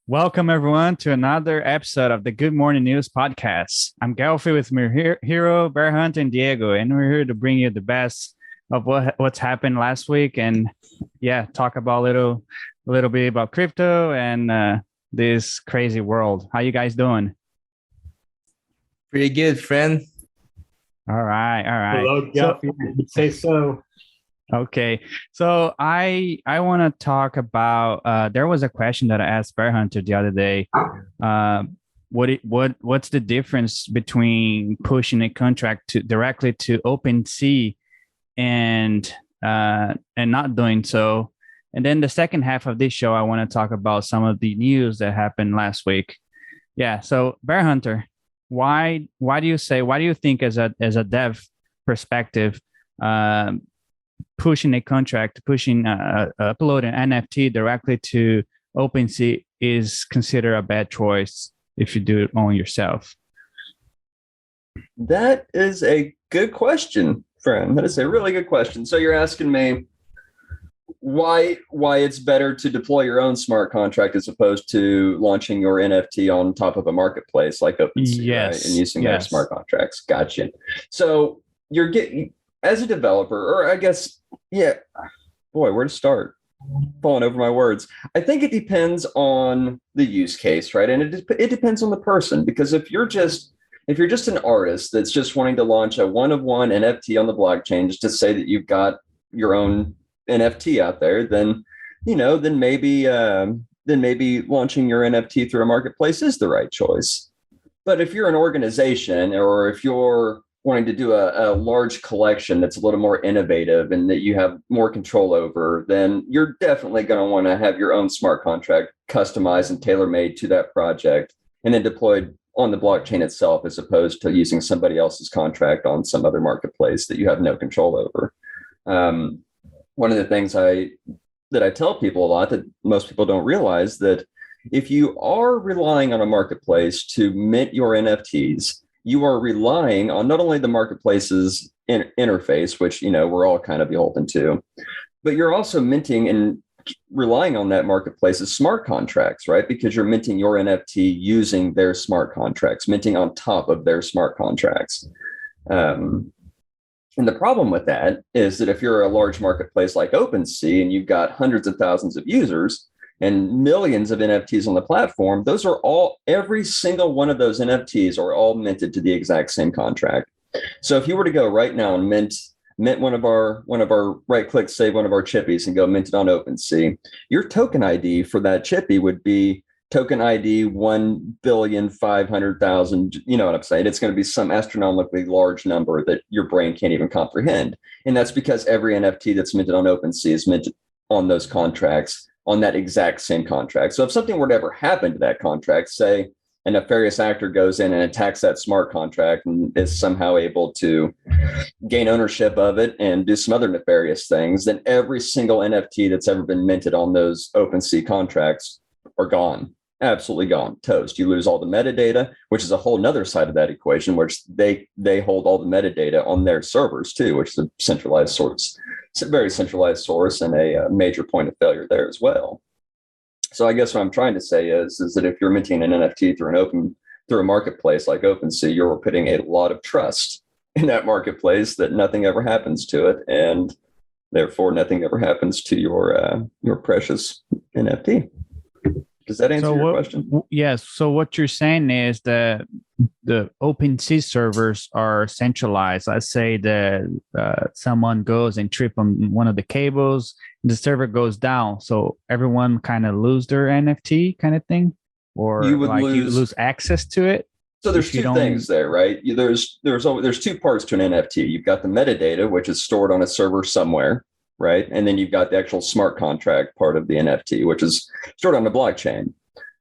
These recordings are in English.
Welcome, everyone, to another episode of the Good Morning News podcast. I'm Gelfi with my hero, Bear Hunt, and Diego, and we're here to bring you the best of what's happened last week, and talk about a little bit about crypto and this crazy world. How you guys doing? Pretty good, friend. All right, all right. Hello, Jeff. You'd say so. Okay, so I want to talk about. There was a question that I asked Bear Hunter the other day. What's the difference between pushing a contract directly to OpenSea and not doing so? And then the second half of this show, I want to talk about some of the news that happened last week. Yeah. So Bear Hunter, why do you think as a dev perspective? Pushing a contract, upload an NFT directly to OpenSea is considered a bad choice if you do it on yourself? That is a good question, friend. That is a really good question. So you're asking me why it's better to deploy your own smart contract as opposed to launching your NFT on top of a marketplace like OpenSea, Yes, right? And using their yes. smart contracts. Gotcha. So you're getting, as a developer, or I guess, where to start? Falling over my words. I think it depends on the use case, right? And it depends on the person, because if you're just an artist that's just wanting to launch a one-of-one NFT on the blockchain just to say that you've got your own NFT out there, then maybe launching your NFT through a marketplace is the right choice. But if you're an organization, or if you're wanting to do a large collection that's a little more innovative and that you have more control over, then you're definitely going to want to have your own smart contract customized and tailor-made to that project and then deployed on the blockchain itself, as opposed to using somebody else's contract on some other marketplace that you have no control over. One of the things that I tell people a lot that most people don't realize, that if you are relying on a marketplace to mint your NFTs, you are relying on not only the marketplace's interface, which we're all kind of beholden to, but you're also minting and relying on that marketplace's smart contracts, right? Because you're minting your NFT using their smart contracts, minting on top of their smart contracts. And the problem with that is that if you're a large marketplace like OpenSea and you've got hundreds of thousands of users and millions of NFTs on the platform, every single one of those NFTs are all minted to the exact same contract. So if you were to go right now and mint one of our right click, save one of our chippies and go mint it on OpenSea, your token ID for that chippy would be token ID 1,500,000. You know what I'm saying? It's going to be some astronomically large number that your brain can't even comprehend. And that's because every NFT that's minted on OpenSea is minted on those contracts, on that exact same contract. So if something were to ever happen to that contract, say a nefarious actor goes in and attacks that smart contract and is somehow able to gain ownership of it and do some other nefarious things, then every single NFT that's ever been minted on those OpenSea contracts are gone. Absolutely gone, toast. You lose all the metadata, which is a whole nother side of that equation, which they hold all the metadata on their servers too, which is a centralized source. It's a very centralized source and a major point of failure there as well. So I guess what I'm trying to say is that if you're minting an NFT through a marketplace like OpenSea, you're putting a lot of trust in that marketplace that nothing ever happens to it, and therefore nothing ever happens to your precious NFT. Does that answer your question? Yes. So what you're saying is that the OpenSea servers are centralized. Let's say that someone goes and trip on one of the cables, the server goes down, so everyone kind of lose their NFT kind of thing, or you lose access to it. So there's two things there, right? There's two parts to an NFT. You've got the metadata, which is stored on a server somewhere, right? And then you've got the actual smart contract part of the NFT, which is stored on the blockchain.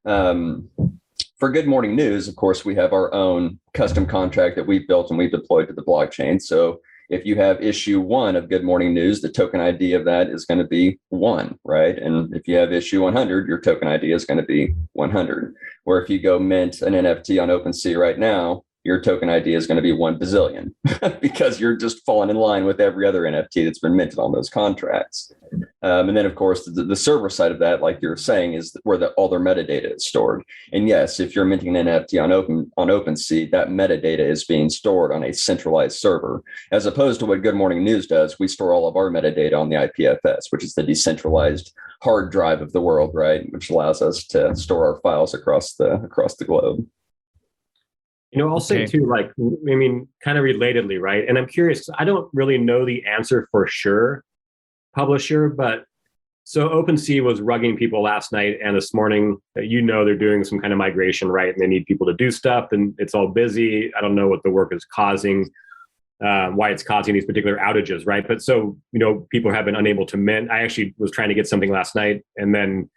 For Good Morning News, of course, we have our own custom contract that we've built and we've deployed to the blockchain. So if you have issue 1 of Good Morning News, the token ID of that is going to be 1, right? And if you have issue 100, your token ID is going to be 100. Or if you go mint an NFT on OpenSea right now, your token ID is going to be 1 bazillion because you're just falling in line with every other NFT that's been minted on those contracts. And then, of course, the server side of that, like you're saying, is where all their metadata is stored. And yes, if you're minting an NFT on OpenSea, that metadata is being stored on a centralized server, as opposed to what Good Morning News does. We store all of our metadata on the IPFS, which is the decentralized hard drive of the world, right? Which allows us to store our files across the globe. I'll say too, like, I mean, kind of relatedly, right? And I'm curious, I don't really know the answer for sure, publisher, but so OpenSea was rugging people last night and this morning. They're doing some kind of migration, right? And they need people to do stuff, and it's all busy. I don't know what the work is causing, why it's causing these particular outages, right? But so people have been unable to mint. I actually was trying to get something last night, and then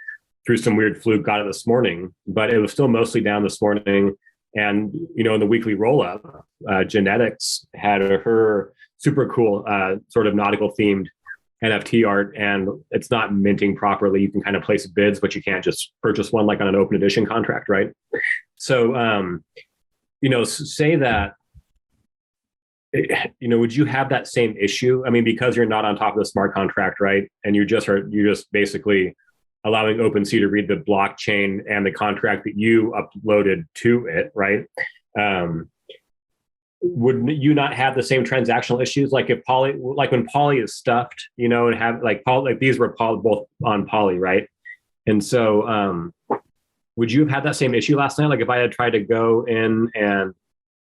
through some weird fluke got it this morning, but it was still mostly down this morning. And in the weekly roll up, Genetics had her super cool sort of nautical themed NFT art, and it's not minting properly. You can kind of place bids, but you can't just purchase one like on an open edition contract, right? So, say that, would you have that same issue? I mean, because you're not on top of the smart contract, right? And you're just basically allowing OpenSea to read the blockchain and the contract that you uploaded to it, right? Would you not have the same transactional issues? Like when Poly is stuffed, and have these were both on Poly, right? And so, would you have had that same issue last night? Like if I had tried to go in and,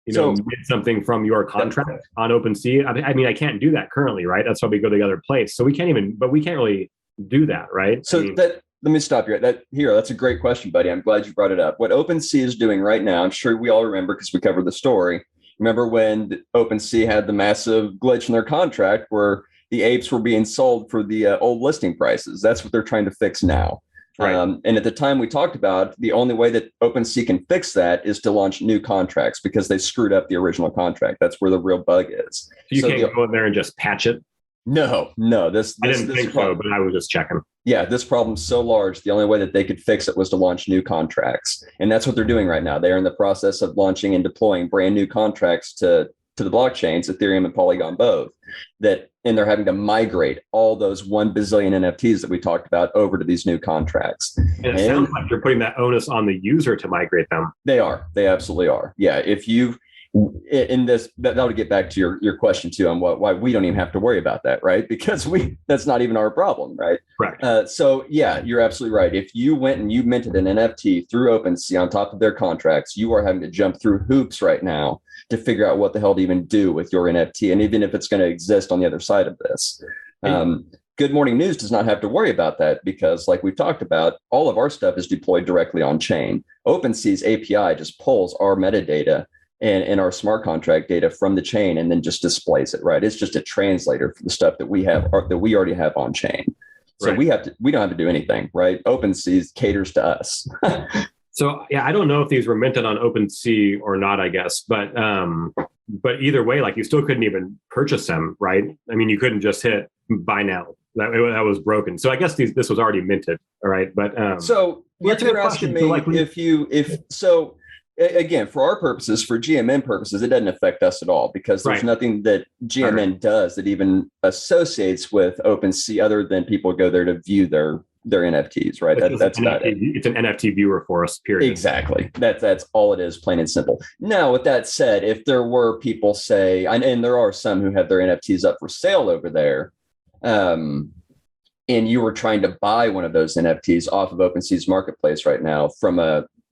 get something from your contract on OpenSea, I mean, I can't do that currently, right? That's why we go to the other place. So we can't really do that, right? So let me stop you. That's a great question, buddy. I'm glad you brought it up. What OpenSea is doing right now, I'm sure we all remember because we covered the story. Remember when OpenSea had the massive glitch in their contract where the apes were being sold for the old listing prices? That's what they're trying to fix now. Right. And at the time we talked about, the only way that OpenSea can fix that is to launch new contracts because they screwed up the original contract. That's where the real bug is. So you can't go in there and just patch it? No. I didn't think so, but I was just checking. Yeah, this problem's so large. The only way that they could fix it was to launch new contracts. And that's what they're doing right now. They are in the process of launching and deploying brand new contracts to the blockchains, Ethereum and Polygon both, and they're having to migrate all those 1 bazillion NFTs that we talked about over to these new contracts. And it sounds like you're putting that onus on the user to migrate them. They are. They absolutely are. Yeah, if you in this, that'll get back to your question too on why we don't even have to worry about that, right? Because that's not even our problem, right? Right. So yeah, you're absolutely right. If you went and you minted an NFT through OpenSea on top of their contracts, you are having to jump through hoops right now to figure out what the hell to even do with your NFT, and even if it's going to exist on the other side of this. Good Morning News does not have to worry about that because, like we've talked about, all of our stuff is deployed directly on chain. OpenSea's API just pulls our metadata and our smart contract data from the chain and then just displays it, right? It's just a translator for the stuff that we have, or that we already have on chain. So we don't have to do anything, right? OpenSea caters to us. So yeah, I don't know if these were minted on OpenSea or not, I guess, but either way, like you still couldn't even purchase them, right? I mean, you couldn't just hit buy now. That was broken. So I guess this was already minted, all right? But so you're asking me so. Again, for our purposes, for GMN purposes, it doesn't affect us at all because there's nothing that GMN does that even associates with OpenSea other than people go there to view their NFTs, right? That's about it. It's an NFT viewer for us, period. Exactly. That's all it is, plain and simple. Now, with that said, if there were people and there are some who have their NFTs up for sale over there, and you were trying to buy one of those NFTs off of OpenSea's marketplace right now from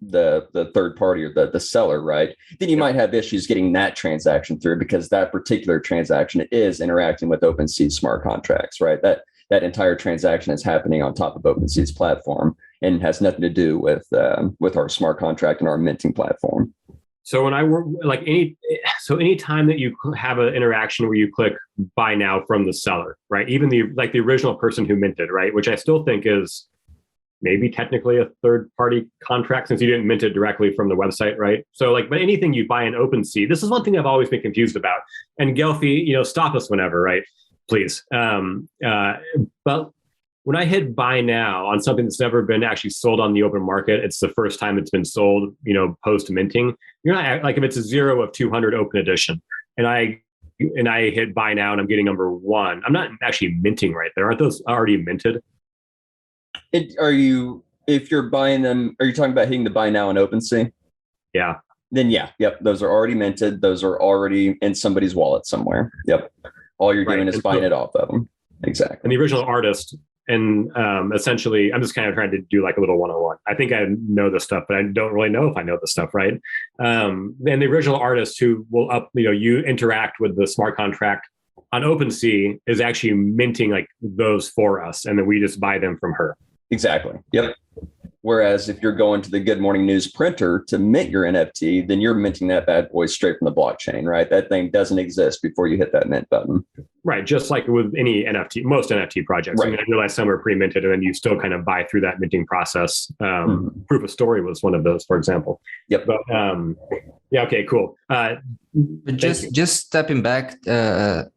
the third party or the seller, right? Then you might have issues getting that transaction through because that particular transaction is interacting with OpenSea smart contracts, right? That entire transaction is happening on top of OpenSea's platform and has nothing to do with our smart contract and our minting platform. So when I work any time that you have an interaction where you click buy now from the seller, right? Even the original person who minted, right? Which I still think is maybe technically a third-party contract since you didn't mint it directly from the website, right? So but anything you buy in OpenSea, this is one thing I've always been confused about. And Gelfi, stop us whenever, right? Please. But when I hit buy now on something that's never been actually sold on the open market, it's the first time it's been sold, post minting. You're not if it's a 0 of 200 open edition, and I and I hit buy now and I'm getting number one, I'm not actually minting right there. Aren't those already minted? If you're buying them, are you talking about hitting the buy now on OpenSea? Yeah. Then yep, those are already minted. Those are already in somebody's wallet somewhere. Yep. All you're doing is buying it off of them. Exactly. And the original artist, and essentially, I'm just kind of trying to do like a little one-on-one. I think I know this stuff, but I don't really know if I know this stuff, right? And the original artist who will you interact with the smart contract on OpenSea is actually minting like those for us, and then we just buy them from her. Exactly. Yep. Whereas if you're going to the Good Morning News printer to mint your NFT, then you're minting that bad boy straight from the blockchain, right? That thing doesn't exist before you hit that mint button. Right. Just like with any NFT, most NFT projects. Right. I mean, I realize some are pre-minted and then you still kind of buy through that minting process. Proof of Story was one of those, for example. Yep. But yeah, okay, cool. But just stepping back of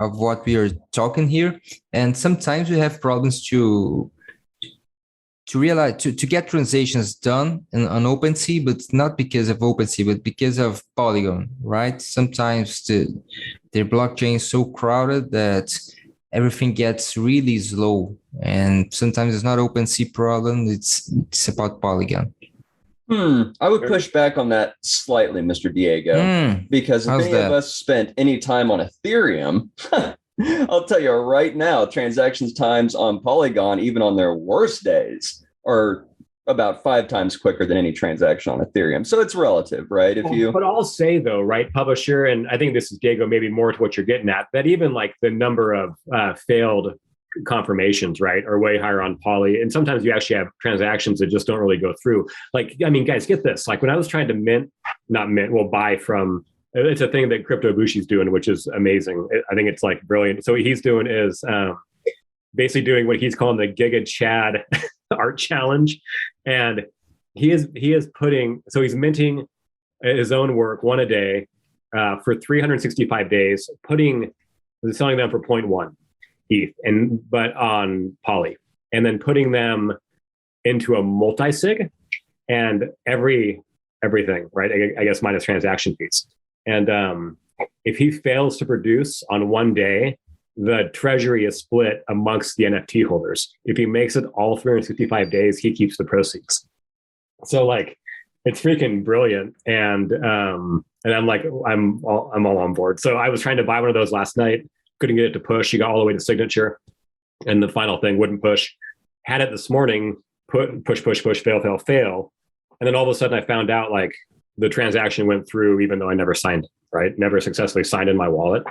what we are talking here, and sometimes we have problems to realize to get transactions done on OpenSea, but not because of OpenSea, but because of Polygon, right? Sometimes their blockchain is so crowded that everything gets really slow, and sometimes it's not OpenSea problem; it's about Polygon. I would push back on that slightly, Mr. Diego, because if any of us spent any time on Ethereum, I'll tell you right now, transactions times on Polygon, even on their worst days, are about 5 times quicker than any transaction on Ethereum. So it's relative, right? But I'll say though, right, publisher, and I think this is, Diego, maybe more to what you're getting at, that even like the number of failed confirmations, right, are way higher on Poly. And sometimes you actually have transactions that just don't really go through. Like, I mean, guys, get this. Like when I was trying to buy from, it's a thing that Crypto Bushi's doing, which is amazing. I think it's like brilliant. So what he's doing is basically doing what he's calling the Giga Chad art challenge. And he is putting, so he's minting his own work one a day for 365 days, selling them for 0.1 ETH, but on Poly, and then putting them into a multi-sig and everything, right? I guess minus transaction fees. And if he fails to produce on one day, the treasury is split amongst the NFT holders. If he makes it all 365 days, he keeps the proceeds. So like, it's freaking brilliant. And I'm like, I'm all on board. So I was trying to buy one of those last night, couldn't get it to push. He got all the way to signature, and the final thing wouldn't push. Had it this morning, push, fail. And then all of a sudden I found out like the transaction went through, even though I never signed, right? Never successfully signed in my wallet.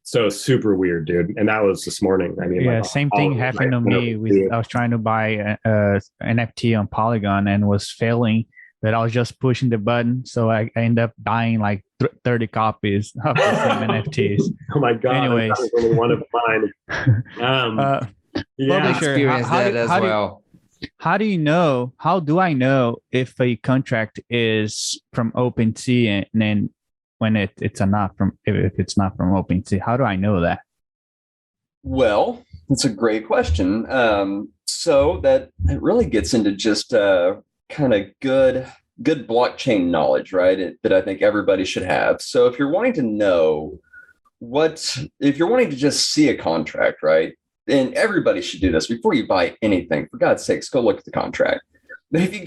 So super weird, dude. And that was this morning. I mean, yeah, same thing happened to me. I was trying to buy an NFT on Polygon and was failing, but I was just pushing the button. So I ended up buying like 30 copies of the same NFTs. Oh my God. Anyways. That was only one of mine. Yeah, experience that as well. How do I know if a contract is from OpenSea and then when it's not from, if it's not from OpenSea? How do I know that? Well, that's a great question. So that it really gets into just kind of good blockchain knowledge, right? That I think everybody should have. So if you're wanting to know if you're wanting to just see a contract, right? And everybody should do this before you buy anything. For God's sakes, go look at the contract. But if you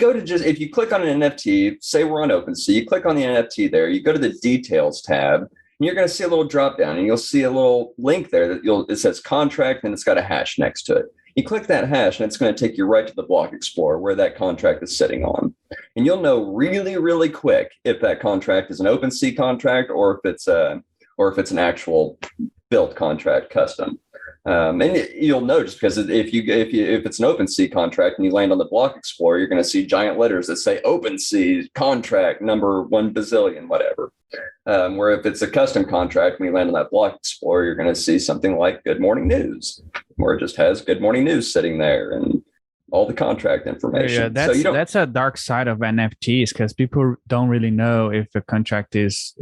click on an NFT, say we're on OpenSea, you click on the NFT there, you go to the details tab, and you're going to see a little drop down, and you'll see a little link there that it says contract, and it's got a hash next to it. You click that hash, and it's going to take you right to the block explorer where that contract is sitting on. And you'll know really, really quick if that contract is an OpenSea contract or if it's an actual built contract, custom. And you'll know just because if it's an OpenSea contract and you land on the block explorer, you're going to see giant letters that say OpenSea contract number 1 bazillion, whatever. Where if it's a custom contract, when you land on that block explorer, you're going to see something like Good Morning News, where it just has Good Morning News sitting there and all the contract information. Yeah, that's a dark side of NFTs because people don't really know if a contract is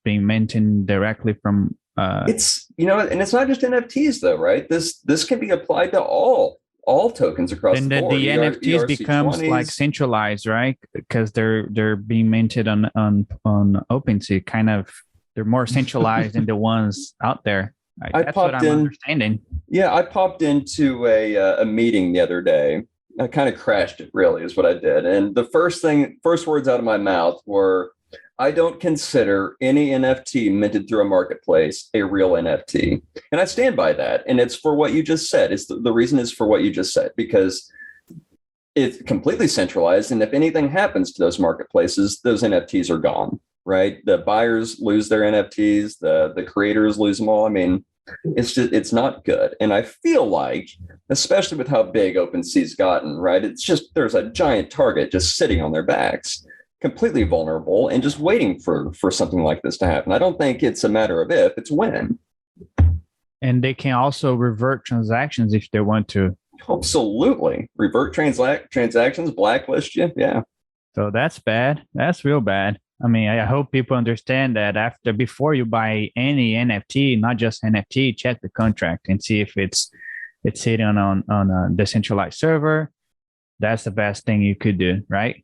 being maintained directly from. It's and it's not just NFTs though, right? This can be applied to all tokens across the board. The NFTs becomes like centralized, right? Because they're being minted on OpenSea. Kind of They're more centralized than the ones out there. That's what I'm understanding. Yeah, I popped into a meeting the other day. I kind of crashed it, really, is what I did. And the first words out of my mouth were, I don't consider any NFT minted through a marketplace a real NFT. And I stand by that. And it's for what you just said. It's the reason is for what you just said, because it's completely centralized. And if anything happens to those marketplaces, those NFTs are gone, right? The buyers lose their NFTs, the creators lose them all. I mean, it's not good. And I feel like, especially with how big OpenSea's gotten, right? It's just, there's a giant target just sitting on their backs, completely vulnerable and just waiting for something like this to happen. I don't think it's a matter of if, it's when. And they can also revert transactions if they want to. Absolutely. Revert transactions, blacklist you. Yeah. So that's bad. That's real bad. I mean, I hope people understand that before you buy any NFT, not just NFT, check the contract and see if it's sitting on a decentralized server. That's the best thing you could do, right?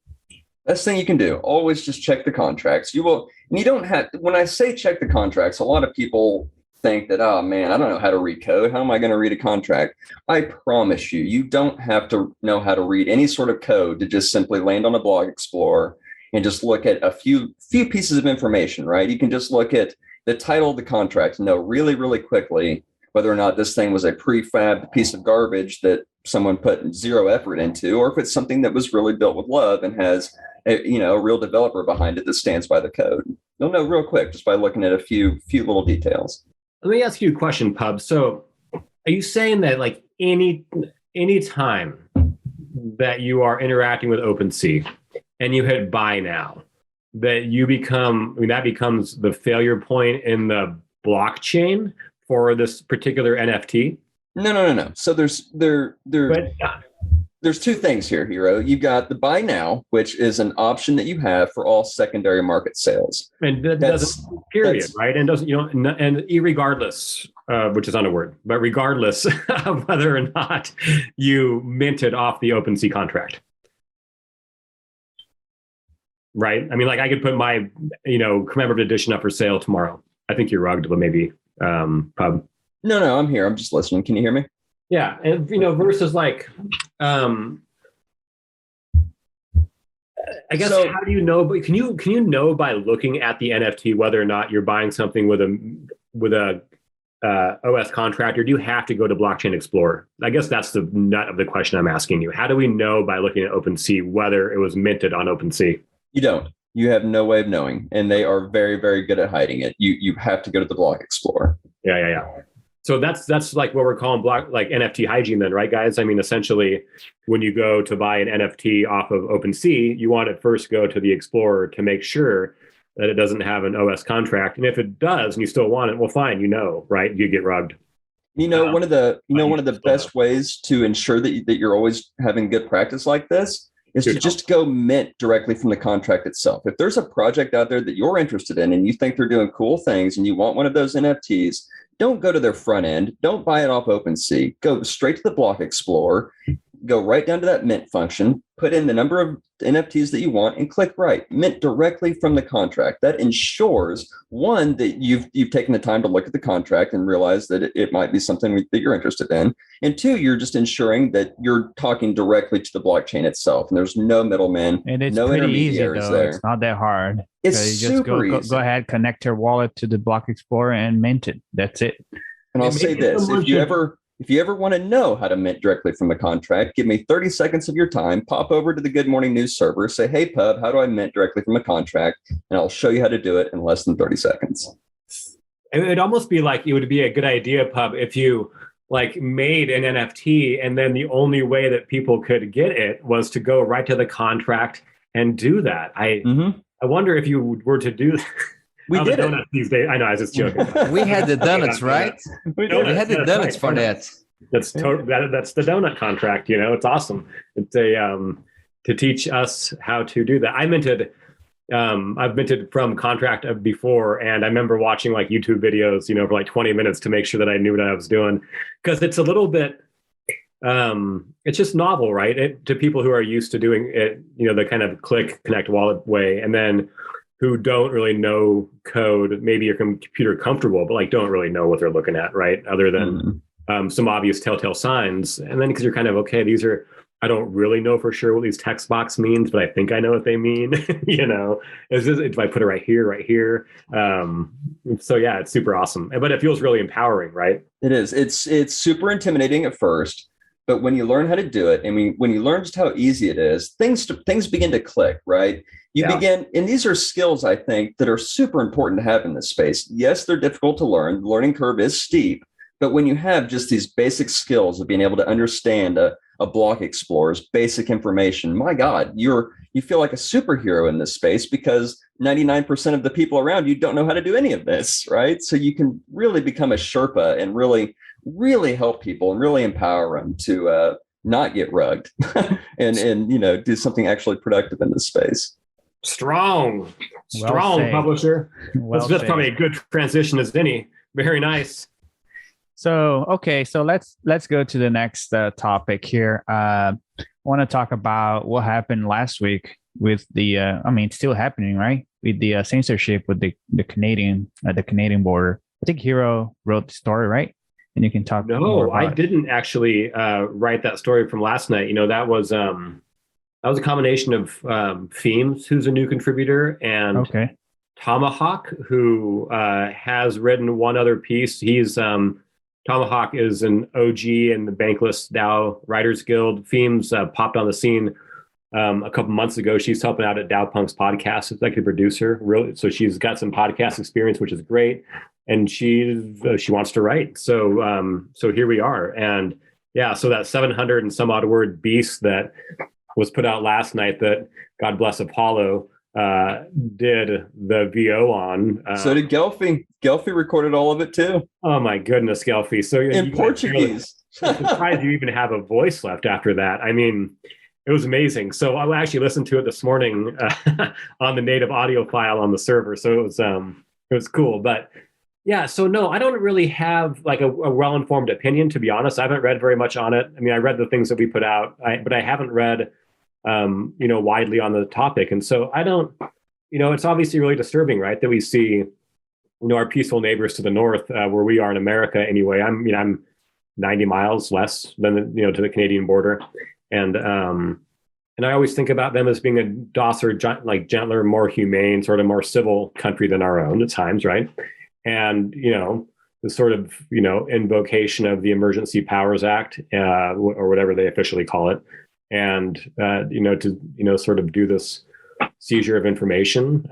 Best thing you can do. Always just check the contracts. You don't have, when I say check the contracts, a lot of people think that, oh man, I don't know how to read code. How am I going to read a contract? I promise you, you don't have to know how to read any sort of code to just simply land on a blog explorer and just look at a few pieces of information, right? You can just look at the title of the contract and know really, really quickly whether or not this thing was a prefab piece of garbage that someone put zero effort into, or if it's something that was really built with love and has a real developer behind it that stands by the code. You'll know real quick just by looking at a few little details. Let me ask you a question, Pub. So are you saying that like any time that you are interacting with OpenSea and you hit buy now, that that becomes the failure point in the blockchain for this particular NFT? No. So there's two things here, Hero. You got the buy now, which is an option that you have for all secondary market sales. And that doesn't, period, right? And doesn't, and irregardless, which is not a word, but regardless of whether or not you minted off the OpenSea contract. Right? I mean, like I could put my, commemorative edition up for sale tomorrow. I think you're rugged, but maybe Pub. No, I'm here. I'm just listening. Can you hear me? Yeah. And, versus like, I guess, so, how do you know, but can you know by looking at the NFT, whether or not you're buying something with a OS contract, or do you have to go to Blockchain Explorer? I guess that's the nut of the question I'm asking you. How do we know by looking at OpenSea whether it was minted on OpenSea? You don't. You have no way of knowing, and they are very, very good at hiding it. You have to go to the Block Explorer. Yeah. So that's like what we're calling NFT hygiene then, right, guys? I mean, essentially, when you go to buy an NFT off of OpenSea, you want to first go to the Explorer to make sure that it doesn't have an OS contract. And if it does, and you still want it, well, fine, right? You get rugged. One of the best ways to ensure that you're always having good practice like this is to just go mint directly from the contract itself. If there's a project out there that you're interested in and you think they're doing cool things and you want one of those NFTs, don't go to their front end. Don't buy it off OpenSea. Go straight to the Block Explorer. Go right down to that mint function, put in the number of NFTs that you want, and click right. Mint directly from the contract. That ensures, one, that you've taken the time to look at the contract and realize that it might be something that you're interested in. And two, you're just ensuring that you're talking directly to the blockchain itself, and there's no middlemen, and it's no pretty easy, intermediaries though. there. It's not that hard. It's you just super easy. Go ahead, connect your wallet to the Block Explorer and mint it. That's it. And I'll say this: if you ever want to know how to mint directly from a contract, give me 30 seconds of your time, pop over to the Good Morning News server, say, hey, Pub, how do I mint directly from a contract? And I'll show you how to do it in less than 30 seconds. It would almost be like, it would be a good idea, Pub, if you made an NFT and then the only way that people could get it was to go right to the contract and do that. I wonder if you were to do that. We did it these days. I know, I was just joking. We had the donuts, right? We had the donuts for that. That's that's the donut contract. It's awesome. It's to teach us how to do that. I've minted from contract before, and I remember watching YouTube videos, for 20 minutes to make sure that I knew what I was doing, because it's a little bit. It's just novel, right? To people who are used to doing it, the kind of click, connect, wallet way, and then who don't really know code, maybe your computer comfortable, but like don't really know what they're looking at, right? Other than some obvious telltale signs. And then because you're kind of, okay, these are, I don't really know for sure what these text box means, but I think I know what they mean. Is this, if I put it right here, right here. So yeah, it's super awesome, but it feels really empowering, right? It is. It's super intimidating at first, but when you learn how to do it, and when you learn just how easy it is, things begin to click, right? You begin, and these are skills I think that are super important to have in this space. Yes, they're difficult to learn. The learning curve is steep, but when you have just these basic skills of being able to understand a block explorer's basic information, my God, you feel like a superhero in this space because 99% of the people around you don't know how to do any of this, right? So you can really become a Sherpa and really, really help people and really empower them to not get rugged and do something actually productive in this space. Strong publisher. That's probably a good transition as any. Very nice. So, okay, so let's go to the next topic here. I want to talk about what happened last week with the, it's still happening, right? With the censorship with the Canadian border. I think Hero wrote the story, right? And you can talk. No, I didn't actually write that story from last night. That was a combination of Themes, who's a new contributor, and Tomahawk, who has written one other piece. He's Tomahawk is an OG in the Bankless DAO Writers Guild. Themes popped on the scene a couple months ago. She's helping out at DAO Punk's podcast, executive producer. Really, so she's got some podcast experience, which is great, and she wants to write. So here we are, and yeah, so that 700 and some odd word beast that was put out last night, that God bless Apollo did the VO on. So did Gelfie. Gelfie recorded all of it too. Oh my goodness, Gelfie. So in Portuguese. I'm surprised you even have a voice left after that. I mean, it was amazing. So I actually listened to it this morning on the native audio file on the server. So it was cool. But yeah, so no, I don't really have like a well-informed opinion, to be honest. I haven't read very much on it. I mean, I read the things that we put out, but I haven't read widely on the topic. And so I don't, it's obviously really disturbing, right? That we see, our peaceful neighbors to the north, where we are in America anyway. I'm 90 miles less than, to the Canadian border. And I always think about them as being a docile, like gentler, more humane, sort of more civil country than our own at times, right? And, the sort of, invocation of the Emergency Powers Act, or whatever they officially call it. And, to sort of do this seizure of information,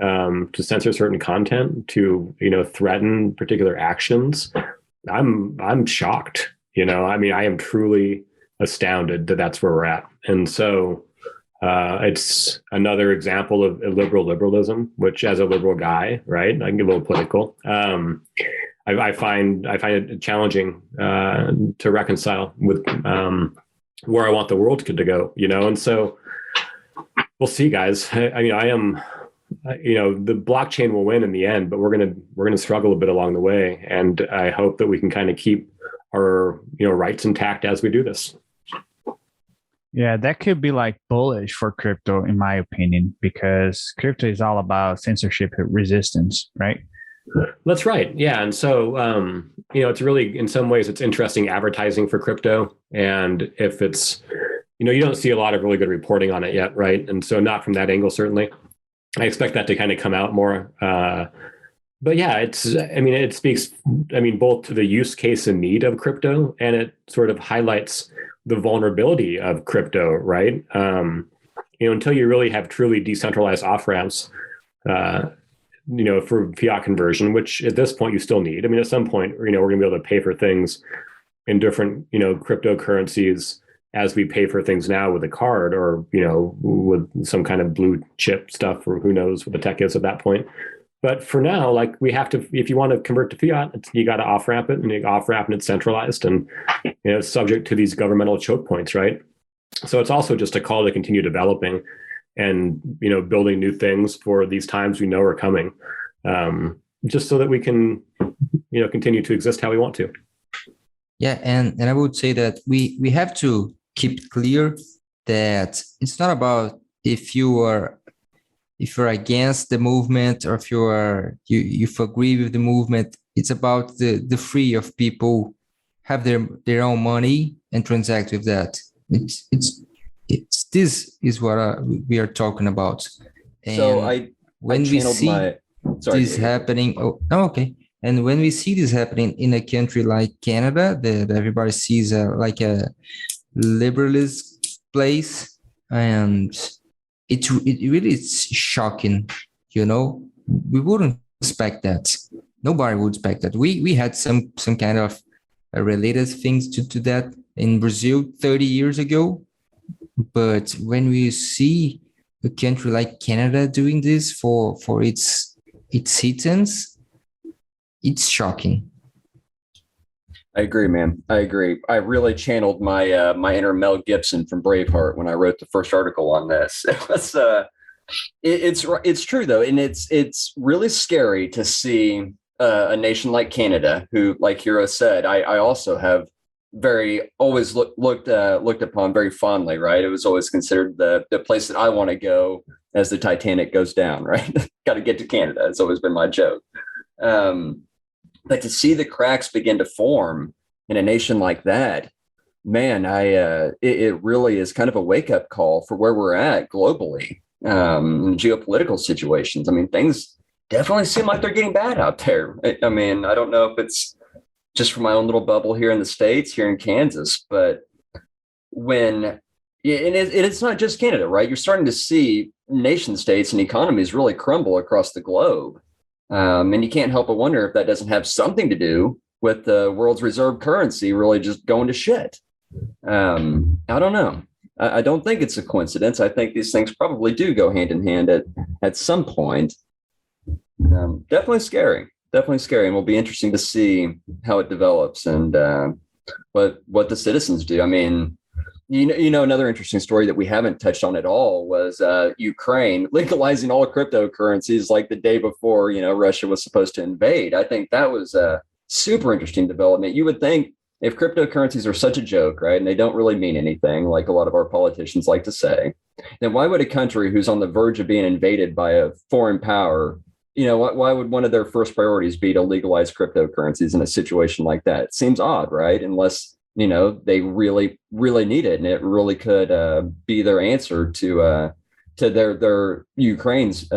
to censor certain content, to, threaten particular actions. I'm shocked, I am truly astounded that that's where we're at. And so it's another example of illiberal liberalism, which as a liberal guy, right, I can get a little political. I find it challenging to reconcile with where I want the world to go, and so we'll see, guys. I am, the blockchain will win in the end, but we're gonna struggle a bit along the way, and I hope that we can kind of keep our rights intact as we do this. Yeah, that could be like bullish for crypto, in my opinion, because crypto is all about censorship resistance, right? That's right. Yeah. And so, it's really, in some ways, it's interesting advertising for crypto. And if it's, you don't see a lot of really good reporting on it yet, right? And so not from that angle, certainly. I expect that to kind of come out more. But yeah, it speaks, both to the use case and need of crypto, and it sort of highlights the vulnerability of crypto, right? Until you really have truly decentralized off-ramps, for fiat conversion, which at this point you still need. At some point, we're going to be able to pay for things in different, cryptocurrencies as we pay for things now with a card, or, with some kind of blue chip stuff, or who knows what the tech is at that point. But for now, like, we have to, if you want to convert to fiat, you got to off-ramp it, and you off-ramp, and it's centralized, and subject to these governmental choke points, right? So it's also just a call to continue developing and building new things for these times we know are coming, just so that we can continue to exist how we want to. Yeah, and I would say that we have to keep clear that it's not about if you are if you're against the movement, or if you agree with the movement. It's about the free of people have their own money and transact with that. It's this is what we are talking about. And so when we see this happening, okay. And when we see this happening in a country like Canada, that everybody sees like a liberalist place, and it really is shocking. We wouldn't expect that. Nobody would expect that. We had some kind of related things to that in Brazil 30 years ago, but when we see a country like Canada doing this for its citizens, it's shocking. I agree, man. I agree. I really channeled my my inner Mel Gibson from Braveheart when I wrote the first article on this. It was it's true though, and it's really scary to see a nation like Canada, who, like Hiro said, I also have always looked upon very fondly. Right, it was always considered the place that I want to go as the Titanic goes down. Right, got to get to Canada. It's always been my joke. But to see the cracks begin to form in a nation like that, man, it really is kind of a wake up call for where we're at globally, in geopolitical situations. I mean, things definitely seem like they're getting bad out there. I mean, I don't know if it's just from my own little bubble here in the States, here in Kansas, but it's not just Canada, right? You're starting to see nation states and economies really crumble across the globe. And you can't help but wonder if that doesn't have something to do with the world's reserve currency really just going to shit. I don't know. I don't think it's a coincidence. I think these things probably do go hand in hand at some point. Definitely scary. And will be interesting to see how it develops and what the citizens do. I mean, another interesting story that we haven't touched on at all was Ukraine legalizing all cryptocurrencies like the day before, Russia was supposed to invade. I think that was a super interesting development. You would think if cryptocurrencies are such a joke, right, and they don't really mean anything, like a lot of our politicians like to say, then why would a country who's on the verge of being invaded by a foreign power, why would one of their first priorities be to legalize cryptocurrencies in a situation like that? It seems odd, right? Unless they really, really need it, and it really could be their answer to their Ukraine's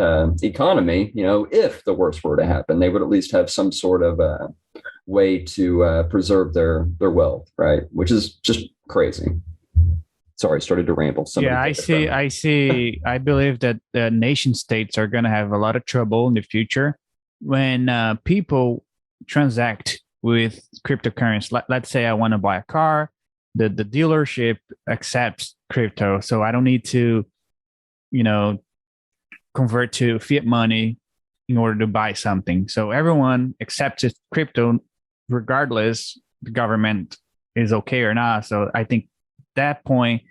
economy. If the worst were to happen, they would at least have some sort of way to preserve their wealth, right? Which is just crazy. Sorry, started to ramble. I see. I believe that the nation states are going to have a lot of trouble in the future when people transact with cryptocurrency. Let's say I want to buy a car, the dealership accepts crypto, so I don't need to, convert to fiat money in order to buy something. So everyone accepts crypto, regardless the government is okay or not. So I think at that point,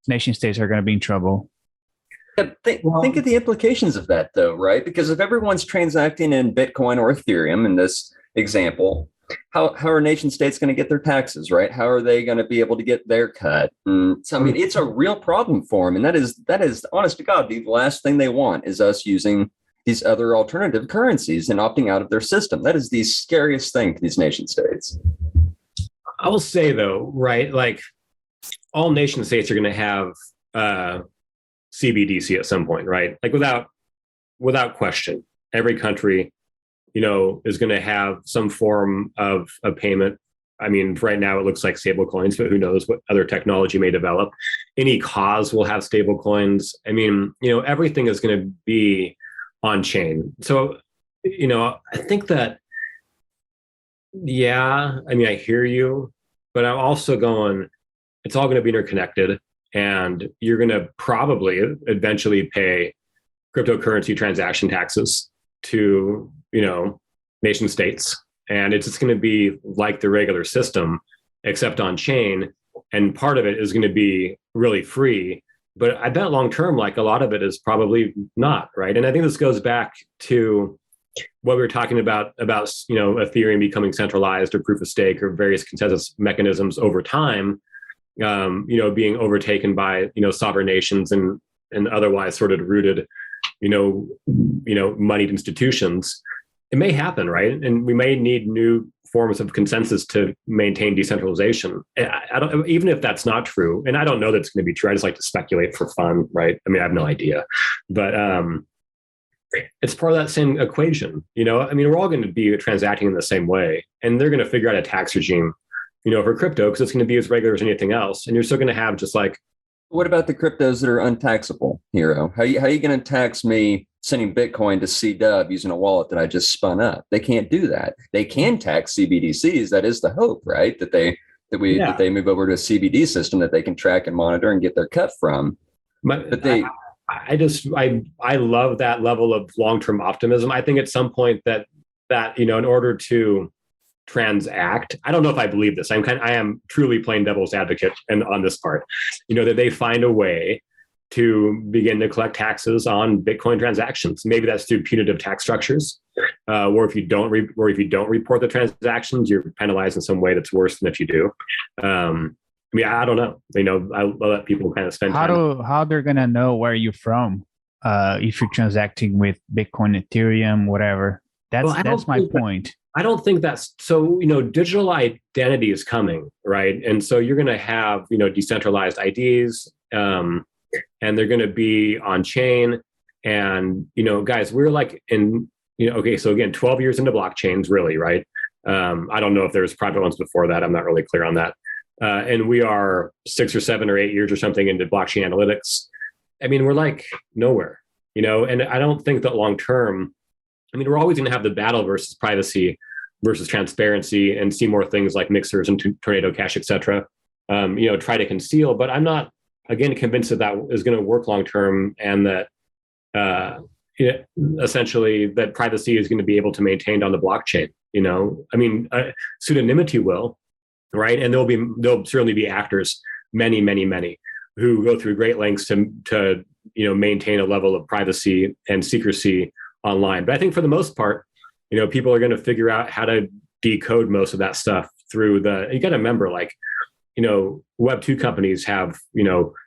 nation states are going to be in trouble. Think of the implications of that, though, right? Because if everyone's transacting in Bitcoin or Ethereum in this example, how are nation states going to get their taxes, right? How are they going to be able to get their cut? So, I mean, it's a real problem for them. And that is honest to God, the last thing they want is us using these other alternative currencies and opting out of their system. That is the scariest thing to these nation states. I will say, though, right, like all nation states are going to have CBDC at some point, right? Like without question, every country is going to have some form of a payment. I mean, right now it looks like stable coins, but who knows what other technology may develop. Any cause will have stable coins. I mean, everything is going to be on chain. So, I think that, I hear you, but I'm also going, it's all going to be interconnected, and you're going to probably eventually pay cryptocurrency transaction taxes to nation states, and it's just going to be like the regular system except on chain, and part of it is going to be really free, but I bet long term, like a lot of it is probably not, right? And I think this goes back to what we were talking about Ethereum becoming centralized or proof of stake or various consensus mechanisms over time, being overtaken by sovereign nations and otherwise sort of rooted moneyed institutions. It may happen, right? And we may need new forms of consensus to maintain decentralization. I don't, even if that's not true, and I don't know that's going to be true. I just like to speculate for fun, right? I mean, I have no idea, but it's part of that same equation. I mean, we're all going to be transacting in the same way, and they're going to figure out a tax regime, for crypto, because it's going to be as regular as anything else, and you're still going to have just like. What about the cryptos that are untaxable, Hero? How you going to tax me sending Bitcoin to C-Dub using a wallet that I just spun up? They can't do that. They can tax CBDCs. That is the hope, right? That they move over to a CBD system that they can track and monitor and get their cut from. But they. I love that level of long-term optimism. I think at some point that in order to transact, I don't know if I believe this. I am truly playing devil's advocate and on this part, that they find a way to begin to collect taxes on Bitcoin transactions. Maybe that's through punitive tax structures, or if you don't report the transactions, you're penalized in some way that's worse than if you do. I mean, I don't know. I let people kind of spend time. How they're gonna know where you're from if you're transacting with Bitcoin, Ethereum, whatever. That's my point. I don't think that's so. Digital identity is coming, right? And so you're going to have decentralized IDs, and they're going to be on chain. And guys, we're like in okay. So again, 12 years into blockchains, really, right? I don't know if there's private ones before that. I'm not really clear on that. And we are 6 or 7 or 8 years or something into blockchain analytics. I mean, we're like nowhere, and I don't think that long term, I mean, we're always going to have the battle versus privacy versus transparency and see more things like mixers and Tornado Cash, et cetera, try to conceal. But I'm not, again, convinced that is going to work long term, and that essentially that privacy is going to be able to maintained on the blockchain. I mean, pseudonymity will. Right. And there'll certainly be actors, many, many, many, who go through great lengths to maintain a level of privacy and secrecy online. But I think for the most part, people are going to figure out how to decode most of that stuff through you got to remember, like, Web2 companies have,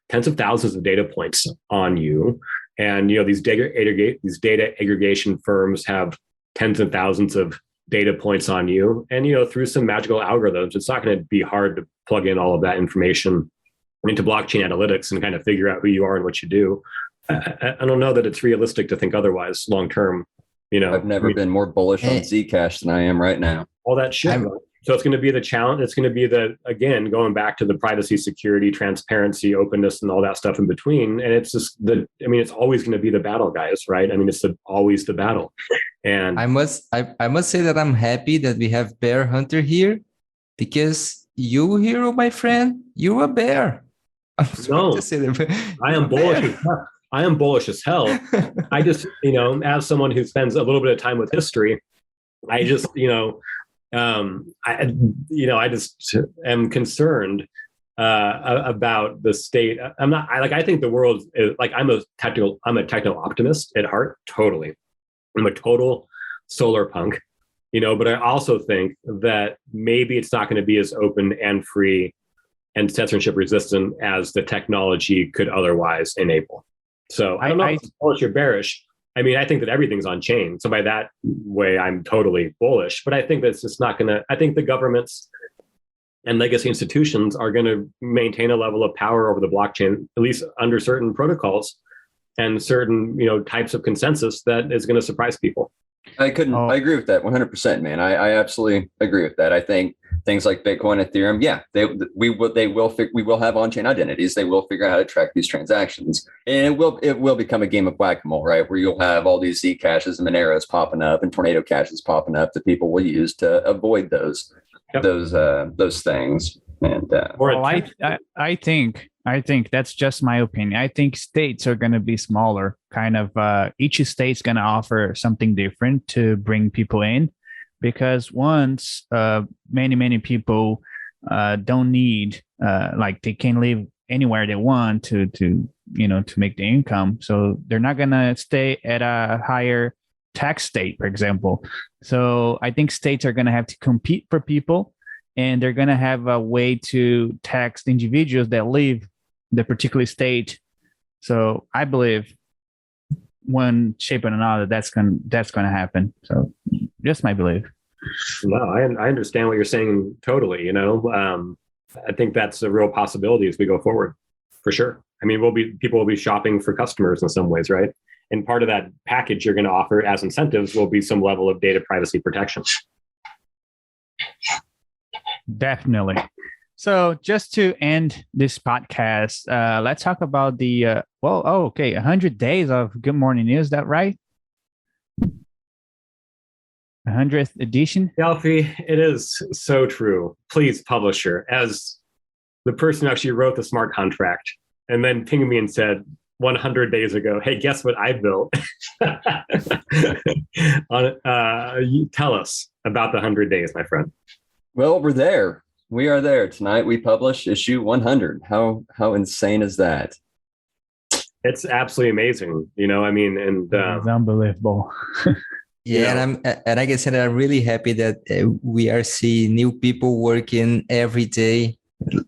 tens of thousands of data points on you. And, these data aggregation firms have tens of thousands of data points on you, and through some magical algorithms, it's not going to be hard to plug in all of that information into blockchain analytics and kind of figure out who you are and what you do. I don't know that it's realistic to think otherwise long term. I've never been more bullish on Zcash than I am right now. All that shit. So it's going to be the challenge. It's going to be again, going back to the privacy, security, transparency, openness, and all that stuff in between. And it's just it's always going to be the battle, guys, right? I mean, it's always the battle. And I must say that I'm happy that we have Bear Hunter here, because you, Hero, my friend, you're a bear. No, I am bullish. I am bullish as hell. I just, as someone who spends a little bit of time with history, I just, I just am concerned about the state. I think the world is like, I'm a techno optimist at heart. Totally. I'm a total solar punk, but I also think that maybe it's not going to be as open and free and censorship resistant as the technology could otherwise enable. So I don't know if it's bullish or bearish. I mean, I think that everything's on chain. So by that way, I'm totally bullish. But I think that's just not going to, I think the governments and legacy institutions are going to maintain a level of power over the blockchain, at least under certain protocols and certain, types of consensus that is going to surprise people. I agree with that 100%, man. I absolutely agree with that. I think things like Bitcoin, Ethereum, we will have on-chain identities. They will figure out how to track these transactions, and it will become a game of whack-a-mole, right? Where you'll have all these Zcashes and Moneros popping up and Tornado Cashes popping up that people will use to avoid those things. And I think that's just my opinion. I think states are going to be smaller. Kind of each state's going to offer something different to bring people in, because once many people don't need they can live anywhere they want to make the income. So they're not going to stay at a higher tax state, for example. So I think states are going to have to compete for people, and they're going to have a way to tax the individuals that live the particular state. So I believe one shape or another, that's gonna happen. So just my belief. No, I understand what you're saying totally. I think that's a real possibility as we go forward, for sure. I mean, people will be shopping for customers in some ways, right? And part of that package you're going to offer as incentives will be some level of data privacy protection. Definitely. So just to end this podcast, let's talk about the 100 days of Good Morning News. Is that right? 100th edition. Delphi, it is so true. Please, publisher, as the person who actually wrote the smart contract, and then pinged me and said 100 days ago, hey, guess what I built? Tell us about the 100 days, my friend. Well, we're there. We are there. Tonight we publish issue 100. How insane is that? It's absolutely amazing. It's unbelievable. Yeah, and I can say that I'm really happy that we are seeing new people working every day,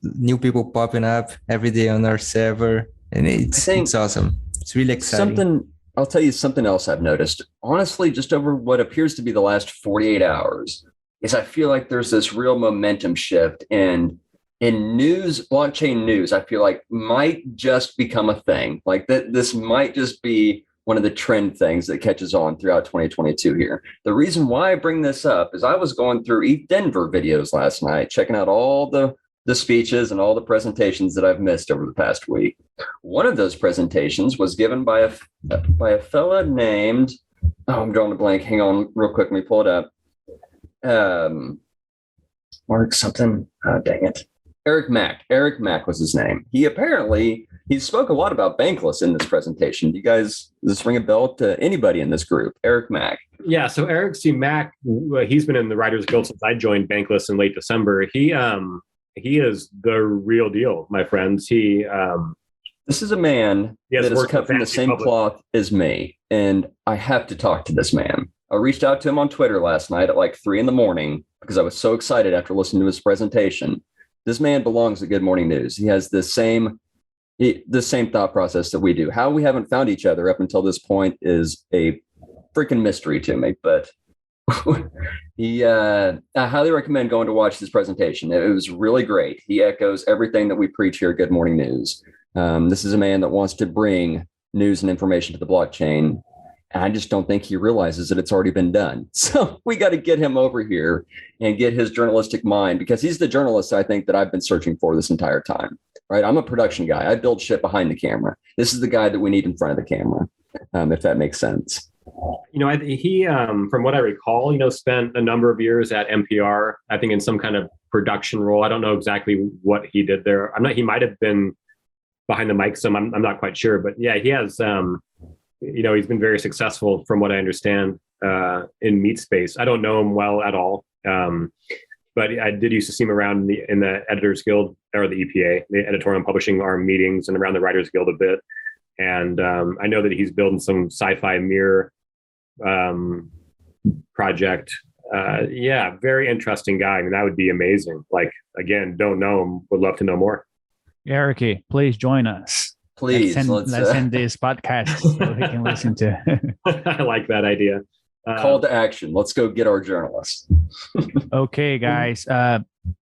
new people popping up every day on our server, and it's awesome. It's really exciting. I'll tell you something else I've noticed. Honestly, just over what appears to be the last 48 hours, is I feel like there's this real momentum shift in news, blockchain news. I feel like might just become a thing. Like that, this might just be one of the trend things that catches on throughout 2022 here. The reason why I bring this up is I was going through Denver videos last night, checking out all the speeches and all the presentations that I've missed over the past week. One of those presentations was given by a fella named, I'm drawing a blank. Hang on real quick. Let me pull it up. Mark something. Dang it. Eric Mack. Eric Mack was his name. He spoke a lot about Bankless in this presentation. Does this ring a bell to anybody in this group? Eric Mack. Yeah. So Eric C. Mack, he's been in the Writers Guild since I joined Bankless in late December. He is the real deal, my friends. This is a man that is cut from the same cloth as me, and I have to talk to this man. I reached out to him on Twitter last night at like 3 a.m. because I was so excited after listening to his presentation. This man belongs at Good Morning News. He has the same thought process that we do. How we haven't found each other up until this point is a freaking mystery to me, but I highly recommend going to watch this presentation. It was really great. He echoes everything that we preach here at Good Morning News. This is a man that wants to bring news and information to the blockchain. And I just don't think he realizes that it's already been done. So we got to get him over here and get his journalistic mind, because he's the journalist I think that I've been searching for this entire time. Right? I'm a production guy. I build shit behind the camera. This is the guy that we need in front of the camera, if that makes sense. He, from what I recall, spent a number of years at NPR, I think in some kind of production role. I don't know exactly what he did there. He might have been behind the mic some, I'm not quite sure, but yeah, he has, he's been very successful from what I understand, in meat space. I don't know him well at all. But I did used to see him around in the Editors Guild, or the EPA, the Editorial and Publishing Arm meetings, and around the Writers Guild a bit. And I know that he's building some sci-fi mirror project. Very interesting guy. I mean, that would be amazing. Like, again, don't know him, would love to know more. Eric, please join us. Please. Let's send this podcast so he can listen to. I like that idea. Call to action. Let's go get our journalists. Okay, guys.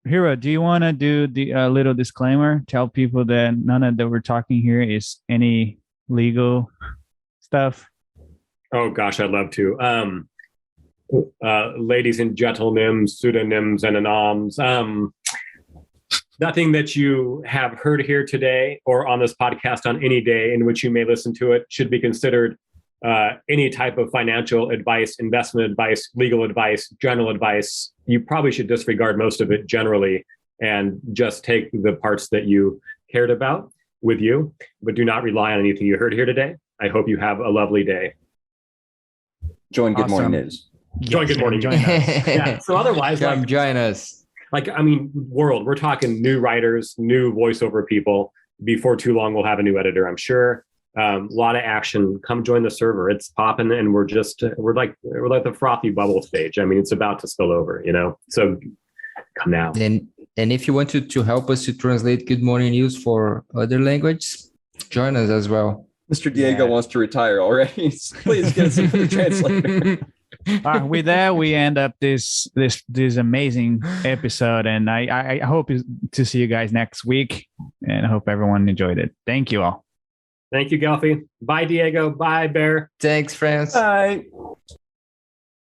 Hero, do you want to do the little disclaimer? Tell people that none of that we're talking here is any legal stuff. Oh gosh, I'd love to. Ladies and gentlemen, pseudonyms and anoms. Nothing that you have heard here today or on this podcast on any day in which you may listen to it should be considered any type of financial advice, investment advice, legal advice, general advice. You probably should disregard most of it generally and just take the parts that you cared about with you, but do not rely on anything you heard here today. I hope you have a lovely day. Join Good Morning News. Join Good Morning. Join us. Yeah. So otherwise, join us. World, we're talking new writers, new voiceover people. Before too long, we'll have a new editor, I'm sure. A lot of action. Come join the server. It's popping, and we're like the frothy bubble stage. I mean, it's about to spill over, So come now. And if you want to help us to translate Good Morning News for other languages, join us as well. Mr. Diego wants to retire already. Please get us in for the translator. With that, we end up this amazing episode, and I hope to see you guys next week, and I hope everyone enjoyed it. Thank you all. Thank you, Gelfie. Bye, Diego. Bye, Bear. Thanks, friends. Bye.